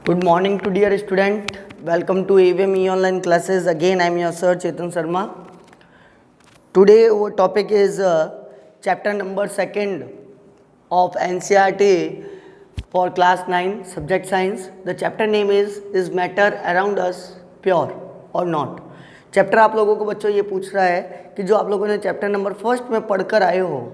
Good morning to dear student. Welcome to AVM online classes. Again, I am your sir Chetan Sharma. Today our topic is chapter number 2 of NCERT for class 9 subject science. The chapter name is matter around us pure or not. Chapter आप लोगों को बच्चों ये पूछ रहा है कि जो आप लोगों ने चैप्टर नंबर 1 में पढ़कर आए हो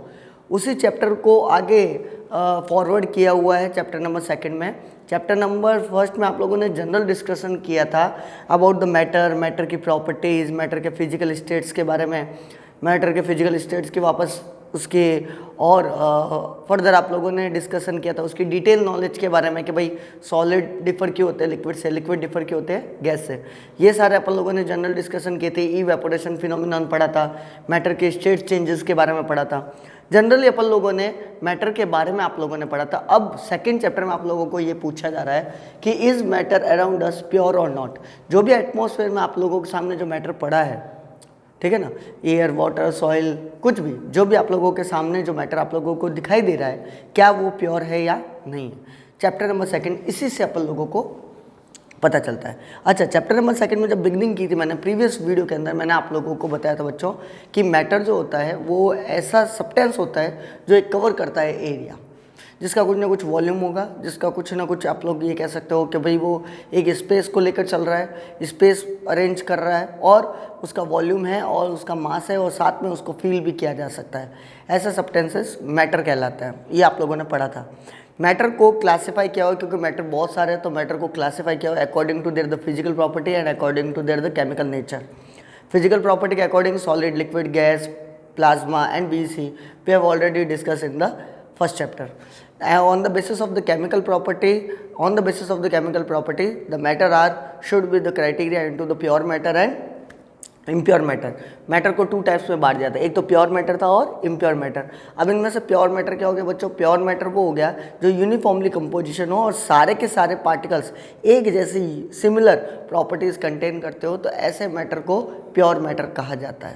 उसी चैप्टर को आगे फॉरवर्ड किया हुआ है चैप्टर नंबर 2 में। चैप्टर नंबर 1 में आप लोगों ने जनरल डिस्कशन किया था अबाउट द मैटर की प्रॉपर्टीज़, मैटर के फिजिकल स्टेट्स के बारे में, मैटर के फिजिकल स्टेट्स के वापस उसके और फर्दर आप लोगों ने डिस्कशन किया था उसकी डिटेल नॉलेज के बारे में कि भाई सॉलिड डिफर क्यों होते हैं लिक्विड से, लिक्विड डिफर क्यों होते हैं गैस से। ये सारे अपन लोगों ने जनरल डिस्कशन किए थे। इवेपोरेशन फिनोमिनन पढ़ा था, मैटर के स्टेट चेंजेस के बारे में पढ़ा था। जनरली अपन लोगों ने मैटर के बारे में आप लोगों ने पढ़ा था। अब सेकंड चैप्टर में आप लोगों को ये पूछा जा रहा है कि is matter around us pure और नॉट। जो भी एटमॉस्फेयर में आप लोगों के सामने जो मैटर पड़ा है, ठीक है ना, एयर, वाटर, सॉइल, कुछ भी जो भी आप लोगों के सामने जो मैटर आप लोगों को दिखाई दे रहा है, क्या वो प्योर है या नहीं है। चैप्टर नंबर 2 इसी से अपन लोगों को पता चलता है। अच्छा, चैप्टर नंबर 2 में जब बिगनिंग की थी मैंने प्रीवियस वीडियो के अंदर मैंने आप लोगों को बताया था बच्चों कि मैटर जो होता है वो ऐसा सब्सटेंस होता है जो एक कवर करता है एरिया, जिसका कुछ ना कुछ वॉल्यूम होगा, जिसका कुछ ना कुछ आप लोग ये कह सकते हो कि भाई वो एक स्पेस को लेकर चल रहा है, स्पेस अरेंज कर रहा है और उसका वॉल्यूम है और उसका मास है और साथ में उसको फील भी किया जा सकता है। ऐसा सब्सटेंसेस मैटर कहलाता है। ये आप लोगों ने पढ़ा था। मैटर को क्लासीफाई किया हुआ क्योंकि मैटर बहुत सारे हैं तो मैटर को क्लासीफाई किया हुआ according to their the physical property and according to their the chemical nature. Physical property के according solid, liquid, gas, plasma and BC we have already discuss in the first chapter. On the basis of the chemical property, the matter should be the criteria into the pure matter and impure matter. Matter को 2 types में बांट जाता है, एक तो pure matter था और impure matter. अब इनमें से प्योर मैटर क्या हो गया बच्चों? प्योर मैटर वो हो गया जो यूनिफॉर्मली कंपोजिशन हो और सारे के सारे पार्टिकल्स एक जैसी सिमिलर प्रॉपर्टीज़ कंटेन करते हो, तो ऐसे मैटर को प्योर मैटर कहा जाता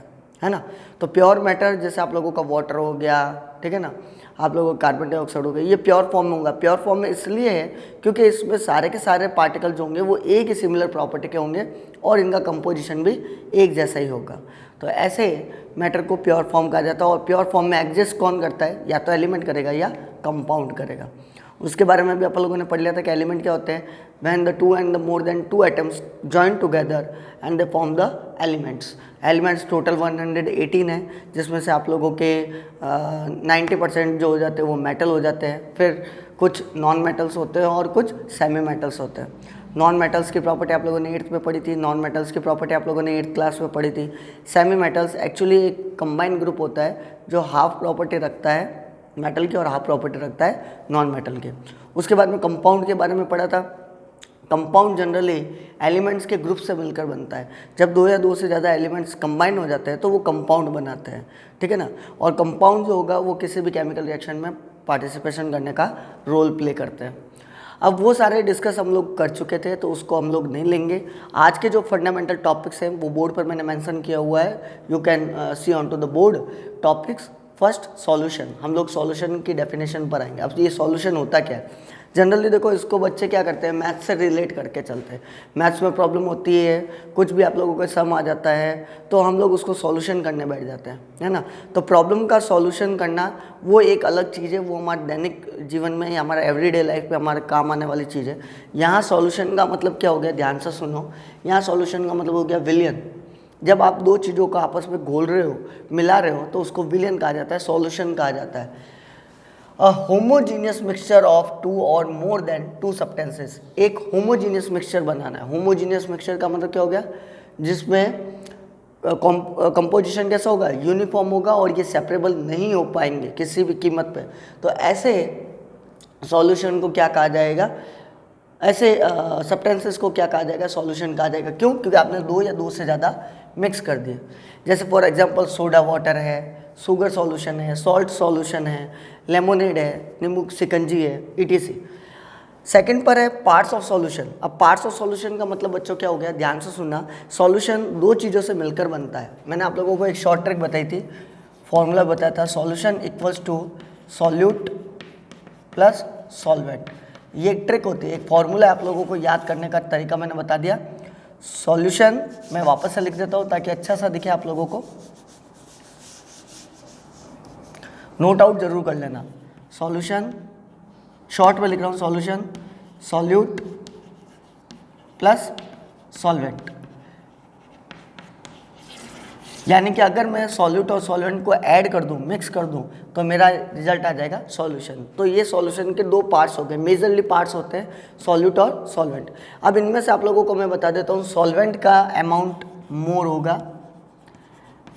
है ना। तो प्योर मैटर जैसे आप लोगों का वाटर हो गया, ठीक है ना, आप लोगों का कार्बन डाइऑक्साइड हो गया, ये प्योर फॉर्म में होगा। प्योर फॉर्म में इसलिए है क्योंकि इसमें सारे के सारे पार्टिकल जो होंगे वो एक ही सिमिलर प्रॉपर्टी के होंगे और इनका कंपोजिशन भी एक जैसा ही होगा। तो ऐसे मैटर को प्योर फॉर्म कहा जाता है। और प्योर फॉर्म में एग्जिस्ट कौन करता है? या तो एलिमेंट करेगा या कंपाउंड करेगा। उसके बारे में भी आप लोगों ने पढ़ लिया था कि एलिमेंट क्या होते हैं। When the 2 and the more than 2 atoms join together and they form the elements. Elements total 118 है, जिसमें से आप लोगों के 90% जो हो जाते हैं वो मेटल हो जाते हैं। फिर कुछ नॉन मेटल्स होते हैं और कुछ सेमी मेटल्स होते हैं। नॉन मेटल्स की प्रॉपर्टी आप लोगों ने 8th में पढ़ी थी, नॉन मेटल्स की प्रॉपर्टी आप लोगों ने 8th क्लास में पढ़ी थी। सेमी मेटल्स एक्चुअली एक कंबाइंड ग्रुप होता है जो हाफ प्रॉपर्टी रखता है मेटल की और हाफ प्रॉपर्टी रखता है नॉन मेटल के। उसके बाद में कंपाउंड के बारे में पढ़ा था। कंपाउंड जनरली एलिमेंट्स के ग्रुप से मिलकर बनता है। जब 2 या 2 से ज़्यादा एलिमेंट्स कंबाइन हो जाते हैं तो वो कंपाउंड बनाते हैं, ठीक है ना। और कंपाउंड जो होगा वो किसी भी केमिकल रिएक्शन में पार्टिसिपेशन करने का रोल प्ले करते हैं। अब वो सारे डिस्कस हम लोग कर चुके थे तो उसको हम लोग नहीं लेंगे। आज के जो फंडामेंटल टॉपिक्स हैं वो बोर्ड पर मैंने मेंशन किया हुआ है, you can see on to the board topics. First solution, हम लोग सॉल्यूशन की डेफिनेशन पर आएंगे। अब ये सॉल्यूशन होता क्या है? जनरली देखो इसको बच्चे क्या करते हैं, मैथ्स से रिलेट करके चलते हैं। मैथ्स में प्रॉब्लम होती है, कुछ भी आप लोगों को सम आ जाता है तो हम लोग उसको सॉल्यूशन करने बैठ जाते हैं, है ना। तो प्रॉब्लम का सॉल्यूशन करना वो एक अलग चीज़ है, वो हमारे दैनिक जीवन में या हमारे एवरीडे लाइफ में हमारे काम आने वाली चीज़ है। यहाँ सॉल्यूशन का मतलब क्या हो गया, ध्यान से सुनो। यहाँ सॉल्यूशन का मतलब हो गया विलयन। जब आप 2 चीज़ों को आपस में घोल रहे हो, मिला रहे हो, तो उसको विलयन कहा जाता है, सॉल्यूशन कहा जाता है। A homogeneous mixture of 2 or more than 2 substances. एक होमोजीनियस मिक्सचर बनाना है। होमोजीनियस मिक्सचर का मतलब क्या हो गया? जिसमें कंपोजिशन कैसा होगा? यूनिफॉर्म होगा और ये सेपरेबल नहीं हो पाएंगे किसी भी कीमत पे। तो ऐसे सॉल्यूशन को क्या कहा जाएगा? ऐसे सब्सटेंसेस को क्या कहा जाएगा? सॉल्यूशन कहा जाएगा। क्यों? क्योंकि आपने 2 या 2 से ज़्यादा मिक्स कर दिए। जैसे फॉर एग्जांपल सोडा वाटर है, शुगर सॉल्यूशन है, सॉल्ट सॉल्यूशन है, लेमोनेड है, नींबू शिकंजी है, etc। सेकंड पर है पार्ट्स ऑफ सॉल्यूशन। अब पार्ट्स ऑफ सॉल्यूशन का मतलब बच्चों क्या हो गया? ध्यान से सुनना। सॉल्यूशन 2 चीज़ों से मिलकर बनता है। मैंने आप लोगों को एक शॉर्ट ट्रिक बताई थी, फॉर्मूला बताया था, solution equals to solute plus solvent. ये एक ट्रिक होती है, एक फॉर्मूला आप लोगों को याद करने का तरीका मैंने बता दिया। सॉल्यूशन मैं वापस से लिख देता हूँ ताकि अच्छा सा दिखे आप लोगों को, नोट आउट जरूर कर लेना। सॉल्यूशन शॉर्ट में लिख रहा हूँ, सॉल्यूशन सॉल्यूट प्लस सॉल्वेंट, यानी कि अगर मैं सॉल्यूट और सॉल्वेंट को ऐड कर दूं, मिक्स कर दूं, तो मेरा रिजल्ट आ जाएगा सॉल्यूशन। तो ये सॉल्यूशन के दो पार्ट्स हो गए, मेजरली पार्ट्स होते हैं सॉल्यूट और सॉल्वेंट। अब इनमें से आप लोगों को मैं बता देता हूँ, सॉल्वेंट का अमाउंट मोर होगा,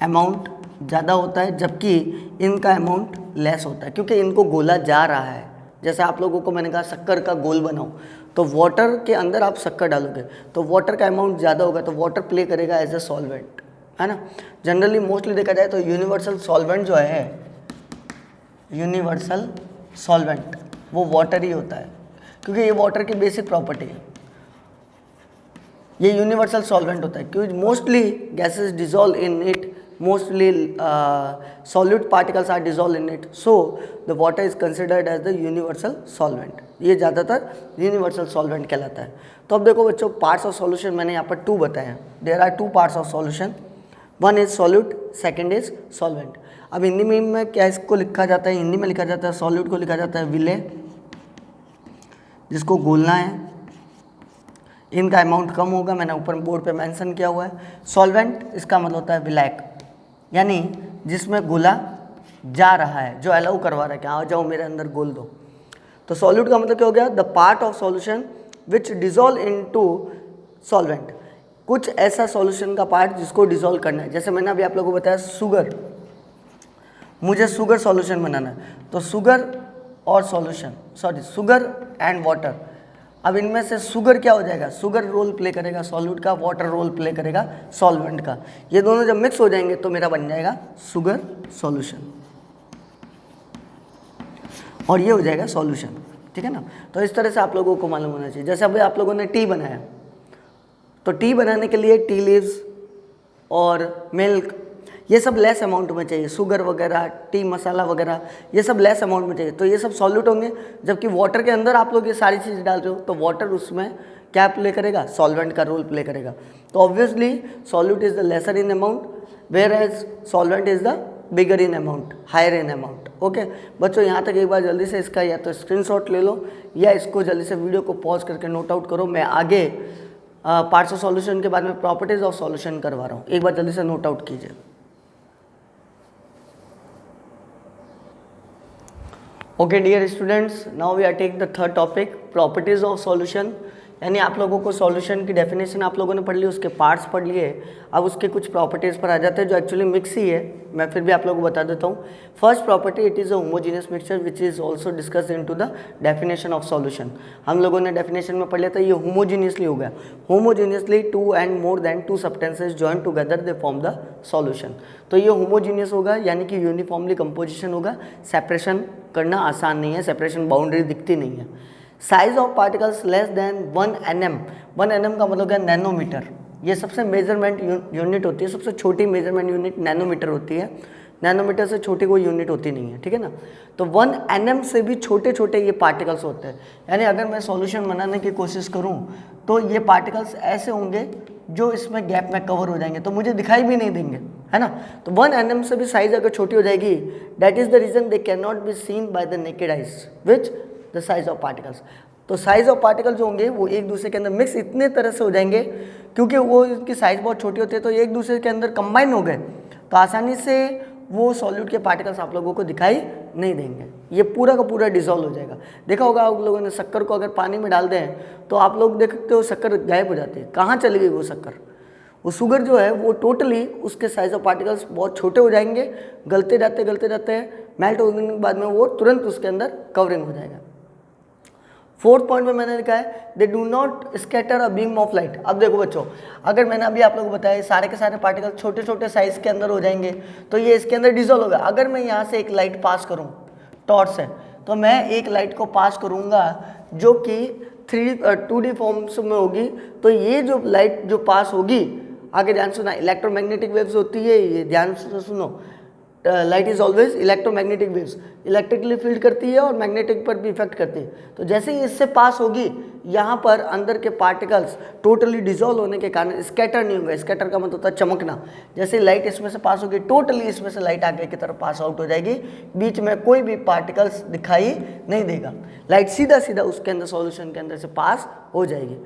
अमाउंट ज़्यादा होता है, जबकि इनका अमाउंट लेस होता है, क्योंकि इनको घोला जा रहा है। जैसे आप लोगों को मैंने कहा शक्कर का घोल बनाओ, तो वाटर के अंदर आप शक्कर डालोगे तो वाटर का अमाउंट ज़्यादा होगा, तो वाटर प्ले करेगा एज ए सॉल्वेंट, है ना। जनरली मोस्टली देखा जाए तो यूनिवर्सल सॉल्वेंट जो है, यूनिवर्सल सॉल्वेंट वो वाटर ही होता है, क्योंकि ये वाटर की बेसिक प्रॉपर्टी है, ये यूनिवर्सल सॉल्वेंट होता है। क्योंकि mostly gases dissolve in it, mostly solute particles are dissolve in it, so the water is considered as the universal solvent. ये ज़्यादातर यूनिवर्सल सॉल्वेंट कहलाता है। तो अब देखो बच्चों, पार्ट्स ऑफ सॉल्यूशन मैंने यहाँ पर 2 बताए हैं। There are 2 parts of solution, one is solute, second is solvent. अब हिंदी में क्या इसको लिखा जाता है, हिंदी में लिखा जाता है सॉल्यूट को लिखा जाता है विलेय, जिसको घोलना है, इनका अमाउंट कम होगा, मैंने ऊपर बोर्ड पे मेंशन किया हुआ है। सॉल्वेंट इसका मतलब होता है विलायक, यानी जिसमें घोला जा रहा है, जो अलाउ करवा रहा है कि आ जाओ मेरे अंदर घोल दो। तो सॉल्यूट का मतलब क्या हो गया, the part of solution which dissolve into solvent, कुछ ऐसा सॉल्यूशन का पार्ट जिसको डिसॉल्व करना है। जैसे मैंने अभी आप लोगों को बताया शुगर, मुझे शुगर सॉल्यूशन बनाना है, तो शुगर और solution, sorry sugar and water. अब इनमें से शुगर क्या हो जाएगा, शुगर रोल प्ले करेगा सॉल्यूट का, वाटर रोल प्ले करेगा सॉल्वेंट का। ये दोनों जब मिक्स हो जाएंगे तो मेरा बन जाएगा शुगर सॉल्यूशन, और ये हो जाएगा सॉल्यूशन, ठीक है ना। तो इस तरह से आप लोगों को मालूम होना चाहिए। जैसे अभी आप लोगों ने टी बनाया, तो टी बनाने के लिए टी लीव्स और मिल्क ये सब लेस अमाउंट में चाहिए, शुगर वगैरह, टी मसाला वगैरह ये सब लेस अमाउंट में चाहिए, तो ये सब सॉल्यूट होंगे। जबकि वाटर के अंदर आप लोग ये सारी चीज़ डाल रहे हो, तो वाटर उसमें क्या प्ले करेगा, सॉल्वेंट का रोल प्ले करेगा। तो obviously solute is the lesser in amount, whereas solvent is the bigger in amount, higher in amount. Okay बच्चों, यहाँ तक एक बार जल्दी से इसका या तो स्क्रीनशॉट ले लो या इसको जल्दी से वीडियो को पॉज करके नोट आउट करो। मैं आगे पार्ट्स ऑफ सॉल्यूशन के बारे में प्रॉपर्टीज ऑफ सॉल्यूशन करवा रहा हूँ, एक बार जल्दी से नोट आउट कीजिए। Okay dear students, now we are take the third topic, properties of solution. यानी आप लोगों को सॉल्यूशन की डेफिनेशन आप लोगों ने पढ़ ली, उसके पार्ट्स पढ़ लिए, अब उसके कुछ प्रॉपर्टीज़ पर आ जाते हैं जो एक्चुअली मिक्स ही है। मैं फिर भी आप लोगों को बता देता हूँ। First property, it is a homogeneous mixture which is also discuss into the definition of solution. हम लोगों ने डेफिनेशन में पढ़ लिया था, ये होमोजीनियसली हो गया। Homogeneously 2 and more than 2 substances join together they form the solution. तो ये होमोजीनियस होगा, यानी कि यूनिफॉर्मली कंपोजिशन होगा, सेपरेशन करना आसान नहीं है, सेपरेशन बाउंड्री दिखती नहीं है। Size of particles less than 1 nm, 1 nm का मतलब है नैनोमीटर। ये सबसे मेजरमेंट यूनिट होती है, सबसे छोटी मेजरमेंट यूनिट नैनोमीटर होती है। नैनोमीटर से छोटी कोई यूनिट होती नहीं है, ठीक है ना। तो 1 nm से भी छोटे छोटे ये पार्टिकल्स होते हैं। यानी अगर मैं सॉल्यूशन बनाने की कोशिश करूं तो ये पार्टिकल्स ऐसे होंगे जो इसमें गैप में कवर हो जाएंगे, तो मुझे दिखाई भी नहीं देंगे, है ना। तो 1 nm से भी साइज अगर छोटी हो जाएगी, that is the reason they can not be seen by the naked eyes which the size of particles. तो साइज ऑफ पार्टिकल जो होंगे वो एक दूसरे के अंदर मिक्स इतने तरह से हो जाएंगे, क्योंकि वो इनकी साइज बहुत छोटी होती है, तो एक दूसरे के अंदर कंबाइन हो गए, तो आसानी से वो सॉल्यूट के पार्टिकल्स आप लोगों को दिखाई नहीं देंगे, ये पूरा का पूरा डिसॉल्व हो जाएगा। देखा होगा आप लोगों ने, शक्कर को अगर पानी में डाल दें तो आप लोग देखते हो शक्कर गायब हो जाती है। कहाँ चली गई वो शक्कर? वो शुगर जो है वो टोटली उसके साइज ऑफ पार्टिकल्स बहुत छोटे हो जाएंगे, गलते जाते हैं, मेल्ट होने के बाद में वो तुरंत उसके अंदर कवरिंग हो जाएगा। फोर्थ पॉइंट में मैंने लिखा है they do not scatter a beam of light. अब देखो बच्चों, अगर मैंने अभी आप लोगों को बताया सारे के सारे पार्टिकल छोटे छोटे साइज के अंदर हो जाएंगे, तो ये इसके अंदर डिसॉल्व होगा। अगर मैं यहाँ से एक लाइट पास करूँ टॉर्च से, तो मैं एक लाइट को पास करूँगा जो कि 2D फॉर्म्स में होगी, तो ये जो लाइट जो पास होगी, आगे ध्यान सुना, इलेक्ट्रोमैग्नेटिक वेव्स होती है, ये ध्यान से सुनो, light is always electromagnetic waves, electrically field करती है और मैग्नेटिक पर भी इफेक्ट करती है। तो जैसे ही इससे पास होगी, यहाँ पर अंदर के पार्टिकल्स टोटली डिजोल्व होने के कारण स्कैटर नहीं होंगे। स्कैटर का मतलब होता है चमकना। जैसे लाइट इसमें से पास होगी, टोटली इसमें से लाइट आगे की तरफ पास आउट हो जाएगी, बीच में कोई भी पार्टिकल्स दिखाई नहीं देगा। लाइट सीधा सीधा उसके अंदर सॉल्यूशन के अंदर से पास हो जाएगी।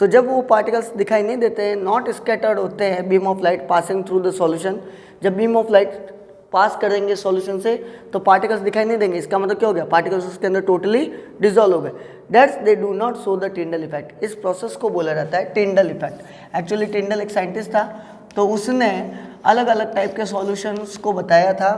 तो जब वो पार्टिकल्स दिखाई नहीं देते हैं, नॉट स्कैटर्ड होते हैं, beam of light passing through the solution, जब बीम ऑफ लाइट पास करेंगे सॉल्यूशन से तो पार्टिकल्स दिखाई नहीं देंगे। इसका मतलब क्या हो गया, पार्टिकल्स उसके अंदर टोटली डिसॉल्व हो गए। That's they do not show the Tyndall effect. इस प्रोसेस को बोला जाता है टिंडल इफेक्ट। एक्चुअली टिंडल एक साइंटिस्ट था, तो उसने अलग अलग टाइप के सॉल्यूशंस को बताया था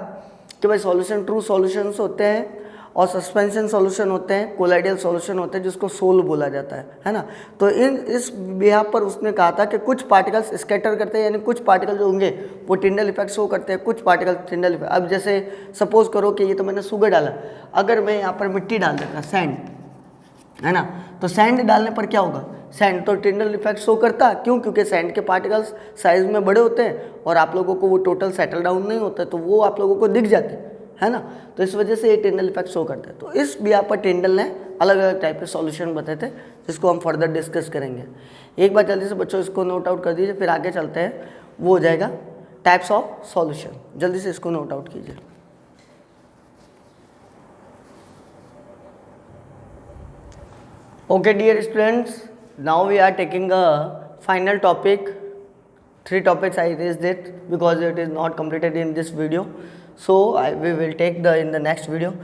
कि भाई सॉल्यूशन ट्रू सॉल्यूशंस होते हैं और सस्पेंशन सॉल्यूशन होते हैं, कोलाइडल सॉल्यूशन होते हैं जिसको सोल बोला जाता है ना। तो इस बिहाफ पर उसने कहा था कि कुछ पार्टिकल्स स्कैटर करते हैं, यानी कुछ पार्टिकल जो होंगे वो टिंडल इफेक्ट शो करते हैं, कुछ पार्टिकल टिंडल इफेक्ट। अब जैसे सपोज करो कि ये तो मैंने शुगर डाला, अगर मैं यहाँ पर मिट्टी डाल देता, सैंड है ना, तो सैंड डालने पर क्या होगा, सैंड तो टिंडल इफेक्ट शो करता। क्यों? क्योंकि सैंड के पार्टिकल्स साइज में बड़े होते हैं और आप लोगों को वो टोटल सेटल डाउन नहीं होता, तो वो आप लोगों को दिख जाते है ना। तो इस वजह से ये टिंडल इफेक्ट शो करते हैं। तो इस बिहाफ पर टिंडल ने अलग अलग टाइप के सॉल्यूशन बताए थे, जिसको हम फर्दर डिस्कस करेंगे। एक बार जल्दी से बच्चों इसको नोट आउट कर दीजिए, फिर आगे चलते हैं, वो हो जाएगा टाइप्स ऑफ सॉल्यूशन। जल्दी से इसको नोट आउट कीजिए। Okay dear students, now we are taking a final topic. 3 topics I raised it because it is not completed in this video, so we will take in the next video.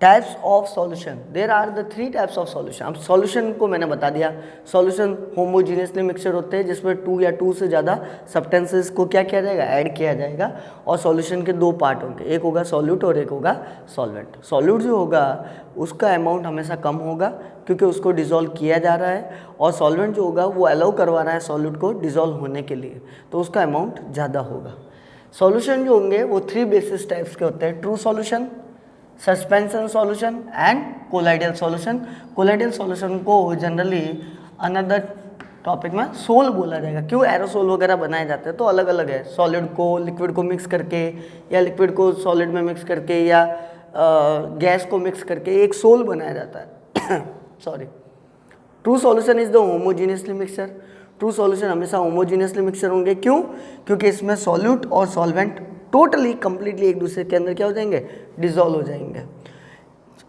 Types of solution. There are the 3 types of solution. अब solution को मैंने बता दिया। solution homogeneously mixture होते हैं जिसमें 2 या 2 से ज़्यादा substances को क्या किया जाएगा, ऐड किया जाएगा। और solution के 2 पार्ट होंगे, एक होगा solute और एक होगा solvent। solute जो होगा उसका अमाउंट हमेशा कम होगा क्योंकि उसको डिज़ोल्व किया जा रहा है, और सॉल्वेंट जो होगा वो अलाउ करवा रहा है सॉल्यूट को डिज़ोल्व होने के लिए, तो उसका अमाउंट ज़्यादा होगा। सॉल्यूशन जो होंगे वो 3 बेसिस टाइप्स के होते हैं, true solution, suspension solution and colloidal solution. Colloidal solution को जनरली अनदर टॉपिक में सोल बोला जाएगा। क्यों? एरोसोल वगैरह बनाए जाते हैं तो अलग अलग है, सॉलिड को लिक्विड को मिक्स करके या लिक्विड को सॉलिड में मिक्स करके या गैस को मिक्स करके एक सोल बनाया जाता है। Sorry. True solution is the homogeneously mixture. True solution हमेशा होमोजीनियसली मिक्सचर होंगे। क्यों? क्योंकि इसमें सॉल्यूट और सॉल्वेंट टोटली कंप्लीटली एक दूसरे के अंदर क्या हो जाएंगे, डिजोल्व हो जाएंगे।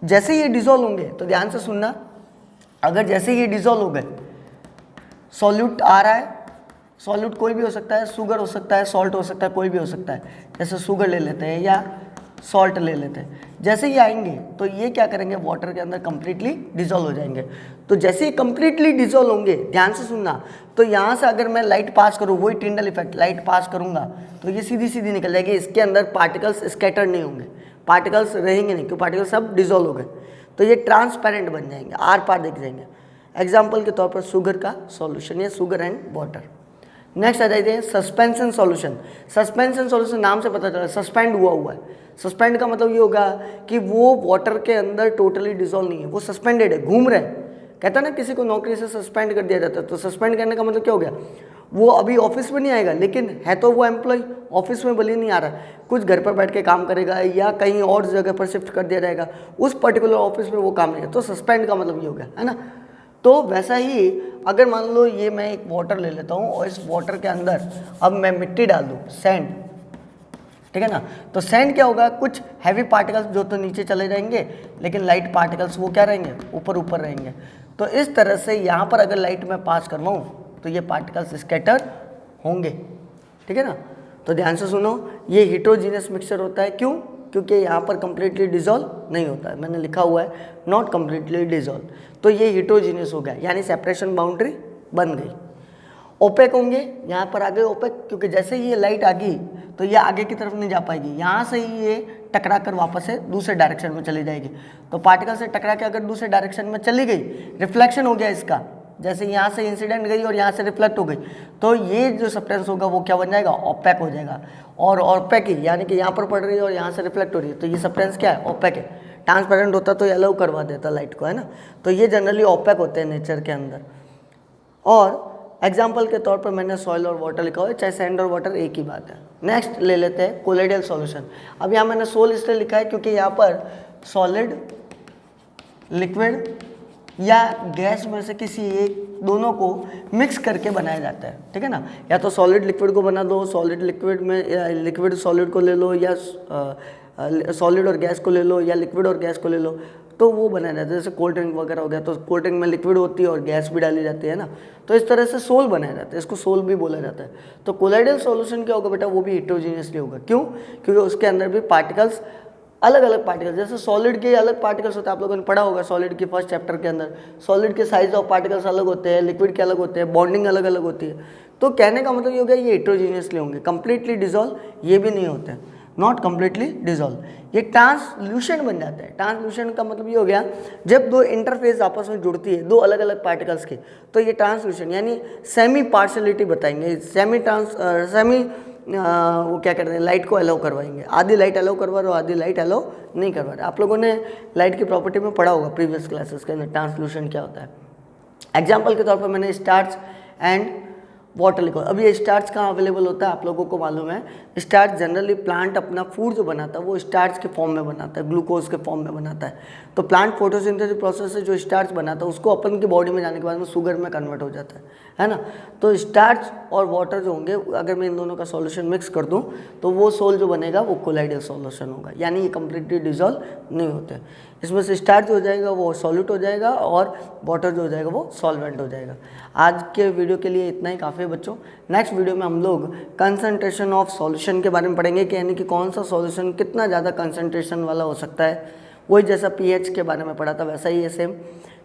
जैसे ये डिजोल्व होंगे तो ध्यान से सुनना, अगर जैसे ये डिजोल्व हो गए, सॉल्यूट आ रहा है, सॉल्यूट कोई भी हो सकता है, शुगर हो सकता है, सॉल्ट हो सकता है, कोई भी हो सकता है। जैसे शुगर ले लेते हैं या सॉल्ट ले लेते हैं, जैसे ये आएंगे तो ये क्या करेंगे, वाटर के अंदर कंप्लीटली डिजोल्व हो जाएंगे। तो जैसे ही कंप्लीटली डिजोल्व होंगे, ध्यान से सुनना, तो यहाँ से अगर मैं लाइट पास करूँ, वही टिंडल इफेक्ट, लाइट पास करूँगा तो ये सीधी सीधी निकल जाएगी, इसके अंदर पार्टिकल्स स्कैटर नहीं होंगे, पार्टिकल्स रहेंगे नहीं, क्योंकि पार्टिकल्स सब डिजोल्व हो गए। तो ये ट्रांसपेरेंट बन जाएंगे, आर पार दिख जाएंगे। एग्जाम्पल के तौर पर शुगर का सॉल्यूशन या शुगर एंड वाटर। नेक्स्ट आ जाते हैं सस्पेंशन सॉल्यूशन। सस्पेंशन सॉल्यूशन नाम से पता चला सस्पेंड हुआ है। सस्पेंड का मतलब ये होगा कि वो वाटर के अंदर टोटली डिजोल्व नहीं है, वो सस्पेंडेड है, घूम रहे हैं। कहता ना किसी को नौकरी से सस्पेंड कर दिया जाता है, तो सस्पेंड करने का मतलब क्या हो गया, वो अभी ऑफिस में नहीं आएगा, लेकिन है तो वो एम्प्लॉय, ऑफिस में भले नहीं आ रहा, कुछ घर पर बैठ के काम करेगा या कहीं और जगह पर शिफ्ट कर दिया जाएगा, उस पर्टिकुलर ऑफिस में वो काम नहीं है, तो सस्पेंड का मतलब ये हो गया, है ना। तो वैसा ही अगर मान लो ये मैं एक वाटर ले लेता हूँ और इस वाटर के अंदर अब मैं मिट्टी डाल दूँ, सैंड, ठीक है ना, तो सैंड क्या होगा, कुछ हैवी पार्टिकल्स जो तो नीचे चले जाएंगे, लेकिन लाइट पार्टिकल्स वो क्या रहेंगे, ऊपर ऊपर रहेंगे। तो इस तरह से यहाँ पर अगर लाइट में पास करवाऊँ तो ये पार्टिकल्स स्कैटर होंगे, ठीक है ना। तो ध्यान से सुनो, ये हिट्रोजीनियस मिक्सचर होता है। क्यों? क्योंकि यहाँ पर कंप्लीटली डिजोल्व नहीं होता है, मैंने लिखा हुआ है नॉट कंप्लीटली डिजोल्व, तो ये हिट्रोजीनियस हो गया, यानी सेपरेशन बाउंड्री बन गई। ओपेक होंगे, यहाँ पर आ गए ओपेक, क्योंकि जैसे ही ये लाइट आ गई तो ये आगे की तरफ नहीं जा पाएगी, यहाँ से ही ये टकरा कर वापस से दूसरे डायरेक्शन में चली जाएगी। तो पार्टिकल से टकरा के अगर दूसरे डायरेक्शन में चली गई, रिफ्लेक्शन हो गया इसका, जैसे यहाँ से इंसिडेंट गई और यहाँ से रिफ्लेक्ट हो गई, तो ये जो सब्सटेंस होगा वो क्या बन जाएगा, ओपेक हो जाएगा। और ओपेक ही यानी कि यहाँ पर पड़ रही है और यहाँ से रिफ्लेक्ट हो रही है, तो ये सब्सटेंस क्या है, ओपेक है। ट्रांसपेरेंट होता तो येलो करवा देता लाइट को, है ना। तो ये जनरली ओपेक होते हैं नेचर के अंदर। और एग्जाम्पल के तौर पर मैंने सॉइल और वाटर लिखा हुआ है, चाहे सैंड और वाटर एक ही बात है। नेक्स्ट ले लेते हैं कोलोइडल सॉल्यूशन। अब यहाँ मैंने सोल इसलिए लिखा है क्योंकि यहाँ पर सॉलिड, लिक्विड या गैस में से किसी एक दोनों को मिक्स करके बनाया जाता है, ठीक है ना। या तो सॉलिड लिक्विड को बना दो, सॉलिड लिक्विड में लिक्विड सॉलिड को ले लो, या सॉलिड और गैस को ले लो, या लिक्विड और गैस को ले लो, तो वो बनाया जाता है। जैसे कोल्ड ड्रिंक वगैरह हो गया तो कोल्ड ड्रिंक में लिक्विड होती है और गैस भी डाली जाती है ना, तो इस तरह से सोल बनाया जाता है, इसको सोल भी बोला जाता है। तो कोलोइडल सॉल्यूशन क्या होगा बेटा, वो भी हेटेरोजेनियसली होगा। क्यों? क्योंकि उसके अंदर भी पार्टिकल्स, अलग अलग पार्टिकल्स, जैसे सॉलिड के अलग पार्टिकल्स होते हैं, आप लोगों ने पढ़ा होगा सॉलिड के फर्स्ट चैप्टर के अंदर। सॉलिड के साइज ऑफ पार्टिकल्स अलग होते हैं, लिक्विड के अलग होते हैं, बॉन्डिंग अलग अलग होती है। तो कहने का मतलब ये हो गया ये हेटेरोजेनियसली होंगे, कंप्लीटली डिजोल्व ये भी नहीं होते, नॉट कंप्लीटली डिजोल्व, ये ट्रांसल्यूशन बन जाता है। ट्रांसल्यूशन का मतलब ये हो गया जब दो इंटरफेस आपस में जुड़ती है, दो अलग अलग पार्टिकल्स के, तो ये ट्रांसल्यूशन यानी सेमी पार्शलिटी बताएंगे, सेमी वो क्या करते हैं, लाइट को अलाउ करवाएंगे। आधी लाइट अलाउ करवा रहे हो, आधी लाइट अलाउ नहीं करवा रहे। आप लोगों ने लाइट की प्रॉपर्टी में पढ़ा होगा प्रीवियस क्लासेस के अंदर, ट्रांसल्यूशन क्या होता है। एग्जाम्पल के तौर पर मैंने स्टार्च एंड वाटर लिखा। अब ये स्टार्च कहाँ अवेलेबल होता है आप लोगों को मालूम है। स्टार्च जनरली प्लांट अपना फूड जो बनाता है वो स्टार्च के फॉर्म में बनाता है, ग्लूकोज के फॉर्म में बनाता है। तो प्लांट फोटोसिंथेसिस प्रोसेस से जो स्टार्च बनाता है उसको अपन की बॉडी में जाने के बाद में शुगर में कन्वर्ट हो जाता है ना। तो स्टार्च और वाटर जो होंगे, अगर मैं इन दोनों का सॉल्यूशन मिक्स कर दूँ तो वो सोल जो बनेगा वो कोलोइडल सॉल्यूशन होगा, यानी ये कम्प्लीटली डिजोल्व नहीं होते। इसमें से स्टार्च जो हो जाएगा वो सॉल्यूट हो जाएगा और वाटर जो हो जाएगा वो सॉल्वेंट हो जाएगा। आज के वीडियो के लिए इतना ही काफ़ी है बच्चों। नेक्स्ट वीडियो में हम लोग कंसंट्रेशन ऑफ सॉल्यूशन के बारे में पढ़ेंगे कि यानी कि कौन सा सॉल्यूशन कितना ज़्यादा कंसंट्रेशन वाला हो सकता है। वही जैसा पीएच के बारे में पढ़ा था वैसा ही है सेम,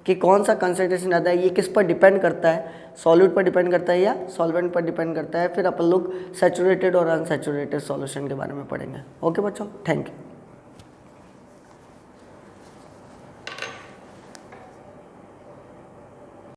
कि कौन सा कंसंट्रेशन ज़्यादा है, ये किस पर डिपेंड करता है, सॉल्यूट पर डिपेंड करता है या सॉल्वेंट पर डिपेंड करता है। फिर अपन लोग सैचुरेटेड और अनसैचुरेटेड सॉल्यूशन के बारे में पढ़ेंगे। ओके बच्चों, थैंक यू।